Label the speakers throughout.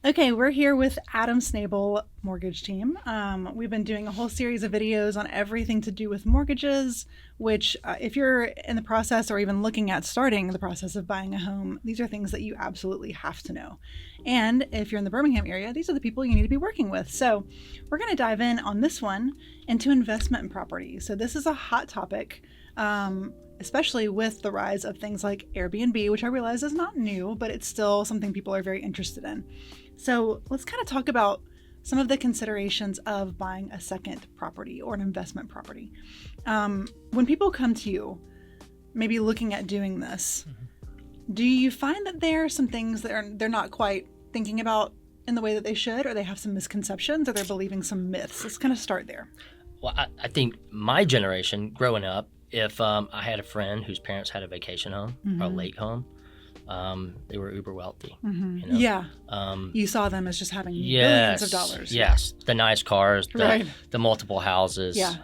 Speaker 1: Okay, we're here with Adam Snable Mortgage Team. We've been doing a whole series of videos on everything to do with mortgages, which if you're in the process or even looking at starting the process of buying a home, these are things that you absolutely have to know. And if you're in the Birmingham area, these are the people you need to be working with. So we're going to dive in on this one into investment in property. So this is a hot topic. Especially with the rise of things like Airbnb, which I realize is not new, but it's still something people are very interested in. So let's kind of talk about some of the considerations of buying a second property or an investment property. When people come to you, maybe looking at doing this, do you find that there are some things that they're not quite thinking about in the way that they should, or they have some misconceptions, or they're believing some myths? Let's kind of start there.
Speaker 2: Well, I think my generation growing up, if I had a friend whose parents had a vacation home or a lake home, they were uber wealthy. You know?
Speaker 1: Yeah. You saw them as just having billions of dollars.
Speaker 2: Yes. The nice cars, the multiple houses.
Speaker 1: Yeah.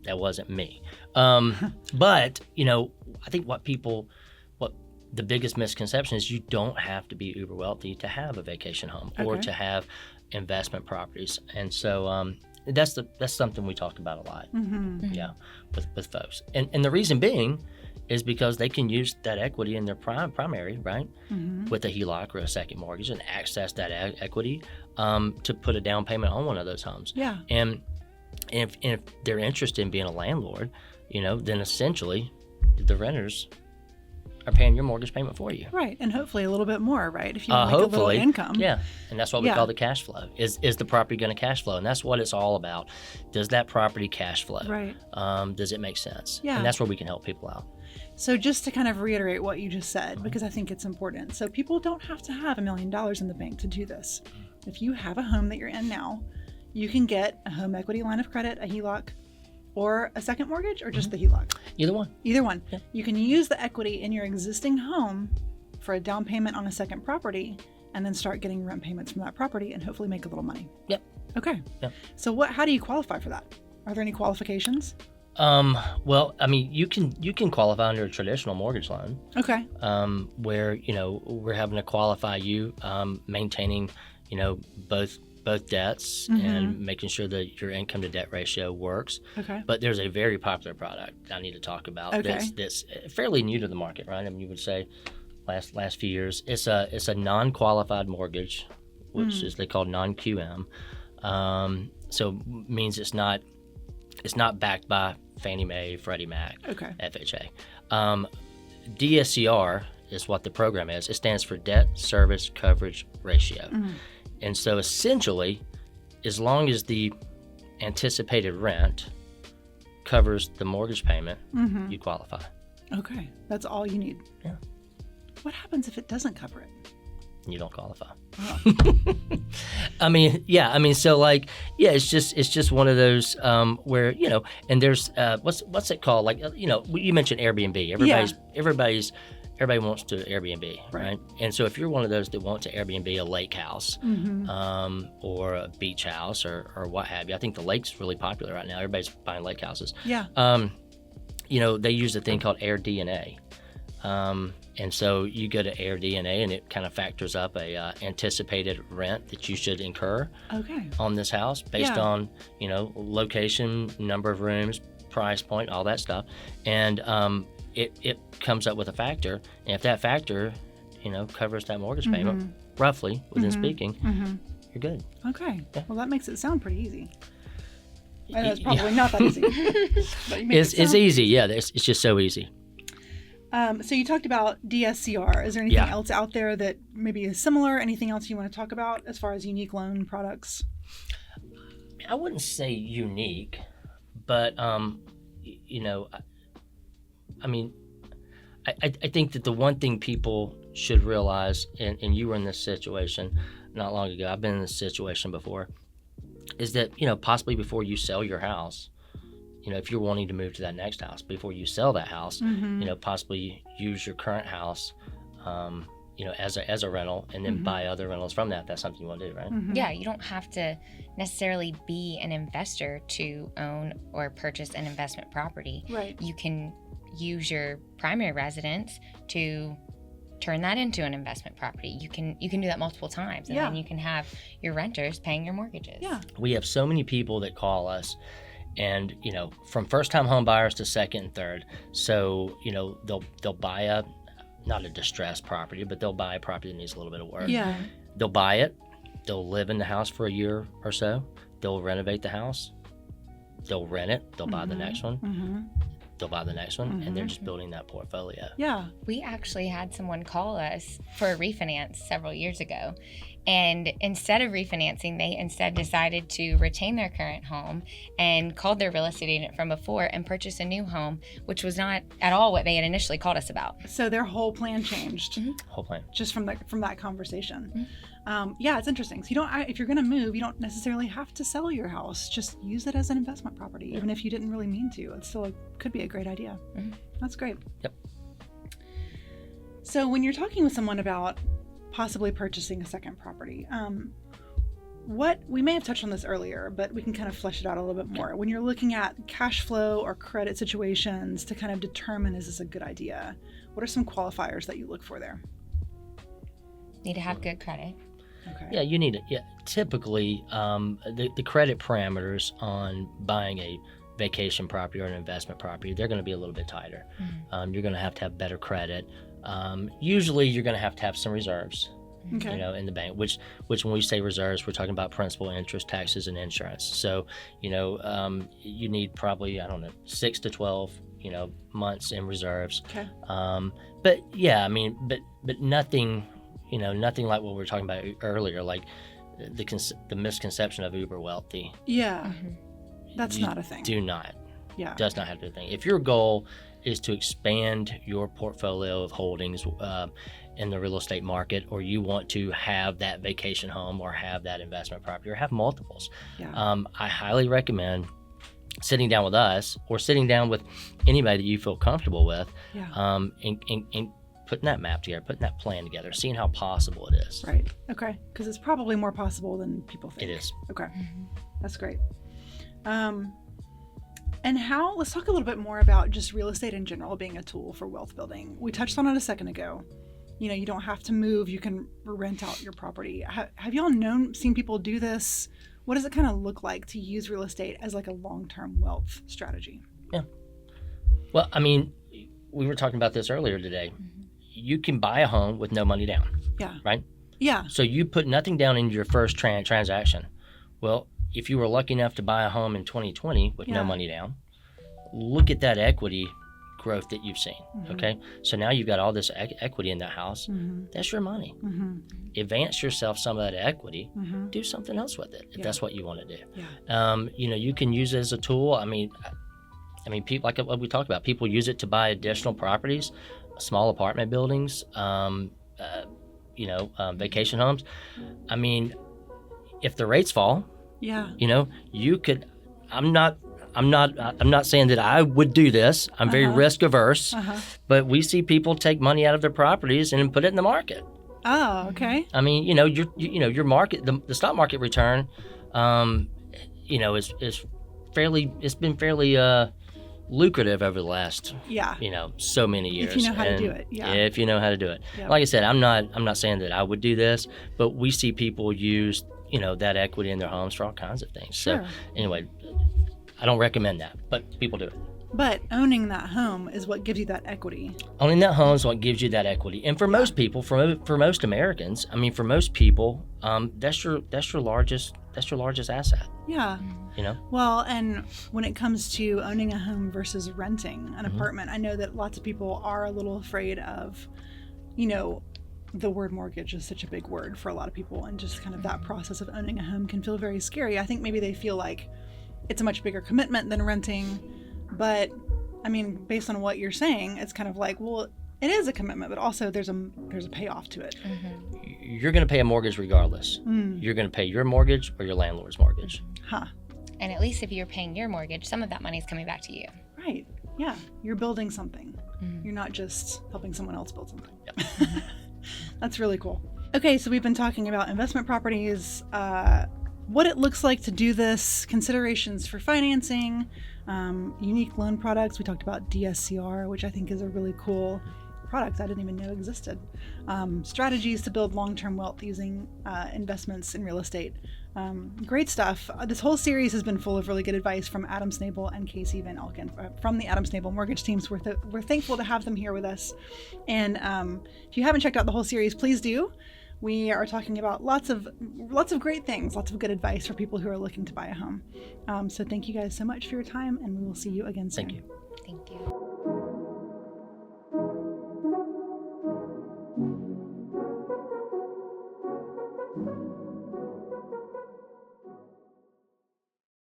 Speaker 2: That wasn't me. But, you know, I think what the biggest misconception is you don't have to be uber wealthy to have a vacation home or to have investment properties. And so that's something we talk about a lot. Yeah, with folks. And the reason being is because they can use that equity in their primary, right, with a HELOC or a second mortgage and access that equity to put a down payment on one of those homes.
Speaker 1: Yeah.
Speaker 2: And if they're interested in being a landlord, you know, then essentially the renters are paying your mortgage payment for you.
Speaker 1: Right, and hopefully a little bit more, right? If you make a little income.
Speaker 2: Yeah, and that's what we call the cash flow. Is the property going to cash flow? And that's what it's all about. Does that property cash flow?
Speaker 1: Right.
Speaker 2: Does it make sense?
Speaker 1: Yeah.
Speaker 2: And that's where we can help people out.
Speaker 1: So just to kind of reiterate what you just said, because I think it's important. So people don't have to have $1 million in the bank to do this. If you have a home that you're in now, you can get a home equity line of credit, a HELOC, or a second mortgage, or just the HELOC?
Speaker 2: Either one.
Speaker 1: Either one.
Speaker 2: Yeah.
Speaker 1: You can use the equity in your existing home for a down payment on a second property, and then start getting rent payments from that property and hopefully make a little money.
Speaker 2: Yep.
Speaker 1: Okay.
Speaker 2: Yep.
Speaker 1: So how do you qualify for that? Are there any qualifications?
Speaker 2: Well, I mean, you can qualify under a traditional mortgage loan.
Speaker 1: Okay.
Speaker 2: Where, you know, we're having to qualify you, maintaining, you know, both debts and making sure that your income to debt ratio works.
Speaker 1: Okay.
Speaker 2: But there's a very popular product I need to talk about that's fairly new to the market, right? I mean, you would say last few years. It's a non-qualified mortgage, which is they call non-QM. So means it's not backed by Fannie Mae, Freddie Mac, FHA. DSCR is what the program is. It stands for Debt Service Coverage Ratio. And so essentially, as long as the anticipated rent covers the mortgage payment, you qualify.
Speaker 1: Okay. That's all you need.
Speaker 2: Yeah.
Speaker 1: What happens if it doesn't cover it?
Speaker 2: You don't qualify.
Speaker 1: Oh.
Speaker 2: So like, yeah, it's just one of those where, you know, and there's what's it called? Like, you know, you mentioned Airbnb. Everybody wants to Airbnb, right? And so if you're one of those that want to Airbnb a lake house or a beach house or what have you, I think the lake's really popular right now. Everybody's buying lake houses.
Speaker 1: Yeah.
Speaker 2: You know, they use a thing called AirDNA. And so you go to AirDNA and it kind of factors up a anticipated rent that you should incur on this house based on, you know, location, number of rooms, price point, all that stuff. And it comes up with a factor, and if that factor, you know, covers that mortgage payment, roughly, within speaking, you're good.
Speaker 1: Okay. Yeah. Well, that makes it sound pretty easy. I know it's probably not that easy. But
Speaker 2: it's easy, yeah. It's just so easy.
Speaker 1: So you talked about DSCR. Is there anything else out there that maybe is similar? Anything else you want to talk about as far as unique loan products?
Speaker 2: I wouldn't say unique, but you know, I mean, I think that the one thing people should realize, and you were in this situation not long ago, I've been in this situation before, is that, you know, possibly before you sell your house, you know, if you're wanting to move to that next house, before you sell that house, you know, possibly use your current house, you know, as a rental, and then buy other rentals from that. That's something you want to do, right?
Speaker 3: Yeah, you don't have to necessarily be an investor to own or purchase an investment property.
Speaker 1: Right.
Speaker 3: You can use your primary residence to turn that into an investment property. You can do that multiple times, and
Speaker 1: Yeah.
Speaker 3: then you can have your renters paying your mortgages.
Speaker 1: Yeah.
Speaker 2: We have so many people that call us, and from first-time home buyers to second and third. So they'll buy not a distressed property, but they'll buy a property that needs a little bit of work.
Speaker 1: Yeah.
Speaker 2: They'll buy it. They'll live in the house for a year or so. They'll renovate the house. They'll rent it. They'll buy the next one.
Speaker 1: Mm-hmm.
Speaker 2: They'll buy the next one, and they're just building that portfolio.
Speaker 1: Yeah.
Speaker 3: We actually had someone call us for a refinance several years ago. And instead of refinancing, they instead decided to retain their current home and called their real estate agent from before and purchase a new home, which was not at all what they had initially called us about.
Speaker 1: So their whole plan changed
Speaker 2: Whole plan.
Speaker 1: just from that conversation. Yeah, it's interesting. So if you're going to move, you don't necessarily have to sell your house. Just use it as an investment property, even if you didn't really mean to. It still could be a great idea. That's great.
Speaker 2: Yep.
Speaker 1: So when you're talking with someone about possibly purchasing a second property, we may have touched on this earlier, but we can kind of flesh it out a little bit more. When you're looking at cash flow or credit situations to kind of determine, is this a good idea? What are some qualifiers that you look for there?
Speaker 3: Need to have good credit.
Speaker 1: Okay.
Speaker 2: Yeah, you need it. Yeah, typically, the credit parameters on buying a vacation property or an investment property, they're going to be a little bit tighter. You're going to have better credit. Usually, you're going to have some reserves.
Speaker 1: Okay.
Speaker 2: In the bank, which when we say reserves, we're talking about principal, interest, taxes, and insurance. So, you need probably 6 to 12, months in reserves.
Speaker 1: Okay.
Speaker 2: But yeah, but nothing, nothing like what we were talking about earlier, like the misconception of uber wealthy.
Speaker 1: Yeah. That's
Speaker 2: You
Speaker 1: not a thing.
Speaker 2: Do not.
Speaker 1: Yeah.
Speaker 2: Does not have to be a thing. If your goal is to expand your portfolio of holdings in the real estate market, or you want to have that vacation home or have that investment property or have multiples,
Speaker 1: Yeah.
Speaker 2: I highly recommend sitting down with us or sitting down with anybody that you feel comfortable with,
Speaker 1: Yeah.
Speaker 2: and putting that map together, putting that plan together, seeing how possible it is.
Speaker 1: Right. Okay. Because it's probably more possible than people think.
Speaker 2: It is.
Speaker 1: Okay. That's great. And let's talk a little bit more about just real estate in general being a tool for wealth building. We touched on it a second ago. You don't have to move. You can rent out your property. Have y'all seen people do this? What does it kind of look like to use real estate as like a long-term wealth strategy?
Speaker 2: Yeah. Well, we were talking about this earlier today. You can buy a home with no money down.
Speaker 1: Yeah.
Speaker 2: Right?
Speaker 1: Yeah.
Speaker 2: So you put nothing down in your first transaction. Well, if you were lucky enough to buy a home in 2020 with no money down, look at that equity growth that you've seen. Okay. So now you've got all this equity in that house. That's your money. Advance yourself some of that equity. Do something else with it if that's what you want to do.
Speaker 1: Yeah.
Speaker 2: You can use it as a tool. People, like what we talked about, people use it to buy additional properties, small apartment buildings, vacation homes. If the rates fall,
Speaker 1: Yeah.
Speaker 2: you could. I'm not saying that I would do this. I'm very risk averse, but we see people take money out of their properties and put it in the market.
Speaker 1: Oh, okay.
Speaker 2: Your market, the stock market return, is fairly. It's been fairly lucrative over the last so many years.
Speaker 1: If you know how to do it. Yeah.
Speaker 2: If you know how to do it.
Speaker 1: Yep.
Speaker 2: Like I said, I'm not saying that I would do this, but we see people use that equity in their homes for all kinds of things.
Speaker 1: Sure.
Speaker 2: So anyway, I don't recommend that, but people do it.
Speaker 1: But owning that home is what gives you that equity.
Speaker 2: Owning that home is what gives you that equity. And for most people, for most Americans, for most people, that's your largest asset.
Speaker 1: Yeah. Well, and when it comes to owning a home versus renting an apartment, I know that lots of people are a little afraid of, the word mortgage is such a big word for a lot of people, and just kind of that process of owning a home can feel very scary. I think maybe they feel like it's a much bigger commitment than renting, but based on what you're saying, it's kind of like, well, it is a commitment, but also there's a payoff to it.
Speaker 2: You're going to pay a mortgage regardless. You're going to pay your mortgage or your landlord's mortgage.
Speaker 3: And at least if you're paying your mortgage, some of that money is coming back to you.
Speaker 1: Right. Yeah. You're building something. You're not just helping someone else build something.
Speaker 2: Yep.
Speaker 1: That's really cool. Okay, so we've been talking about investment properties, what it looks like to do this, considerations for financing, unique loan products. We talked about DSCR, which I think is a really cool products I didn't even know existed. Strategies to build long-term wealth using investments in real estate. Great stuff. This whole series has been full of really good advice from Adam Snable and Casey Van Elken from the Adam Snable Mortgage teams. We're thankful to have them here with us. And if you haven't checked out the whole series, please do. We are talking about lots of great things, lots of good advice for people who are looking to buy a home. So thank you guys so much for your time, and we will see you again soon.
Speaker 2: Thank you.
Speaker 3: Thank you.